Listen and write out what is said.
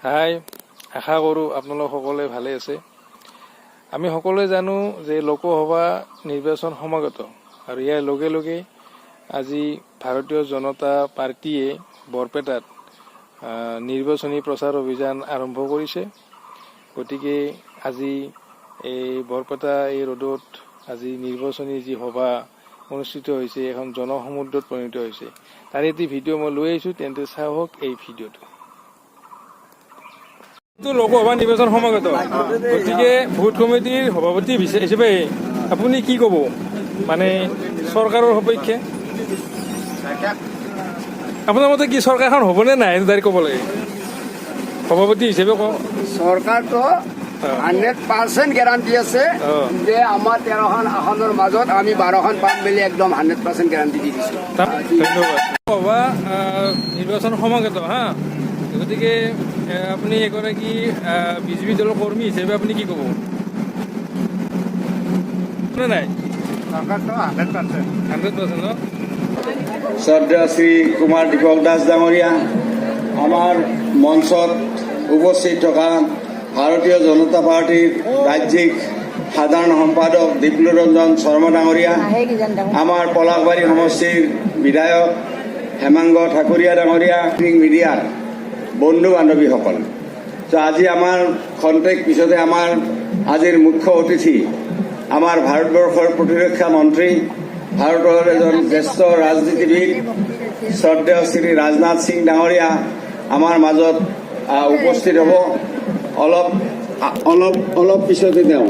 হাই, আশা কৰোঁ আপোনালোক সকলোৱে ভালে আছে। আমি সকলোৱে জানো যে লোকসভা নিৰ্বাচন সমাগত আৰু ইয়াৰ লগে লগে আজি ভাৰতীয় জনতা পাৰ্টীয়ে বৰপেটাত নিৰ্বাচনী প্ৰচাৰ অভিযান আৰম্ভ কৰিছে। গতিকে আজি এই বৰপেটা এই ৰোডত আজি নিৰ্বাচনী যি সভা অনুষ্ঠিত হৈছে এখন জনসমুদ্ৰত পৰিণত হৈছে। তাৰে এটি ভিডিঅ' মই লৈ আহিছোঁ, তেন্তে চাওক এই ভিডিঅ'টো। লোকসভা নিৰ্বাচন সমাগত, গতিকে ভোট কমিটিৰ সভাপতি হিচাপে আপুনি কি ক'ব, মানে চৰকাৰৰ সপক্ষে আপোনাৰ মতে কি চৰকাৰখন হ'বনে নাই ডাইৰেক্ট ক'ব লাগে? সভাপতি হিচাপে কওক। চৰকাৰটো 100% গেৰাণ্টি আছে যে আমাৰ 13খন আসনৰ মাজত আমি 12খন পাম বুলি একদম 100% গেৰাণ্টি দি দিছোঁ। ধন্যবাদ। লোকসভা নিৰ্বাচন সমাগত গতিকে আপুনি এগৰাকী বিজেপি দলৰ কৰ্মী হিচাপে আপুনি কি ক'ব? নাই চৰকাৰটো 100% ন? শ্ৰদ্ধেয় শ্ৰী কুমাৰ দীপক দাস ডাঙৰীয়া, আমাৰ মঞ্চত উপস্থিত থকা ভাৰতীয় জনতা পাৰ্টীৰ ৰাজ্যিক সাধাৰণ সম্পাদক দিপ্লু ৰঞ্জন শৰ্মা ডাঙৰীয়া, আমাৰ পলাশবাৰী সমষ্টিৰ বিধায়ক হেমাংগ ঠাকুৰীয়া ডাঙৰীয়া, মিডিয়াৰ বন্ধু বান্ধৱীসকল, আজি আমাৰ খন্তেক পিছতে আমাৰ আজিৰ মুখ্য অতিথি আমাৰ ভাৰতবৰ্ষৰ প্ৰতিৰক্ষা মন্ত্ৰী, ভাৰতৰ এজন জ্যেষ্ঠ ৰাজনীতিবিদ শ্ৰদ্ধেয় শ্ৰী ৰাজনাথ সিং ডাঙৰীয়া আমাৰ মাজত উপস্থিত হ'ব। অলপ পিছতে তেওঁ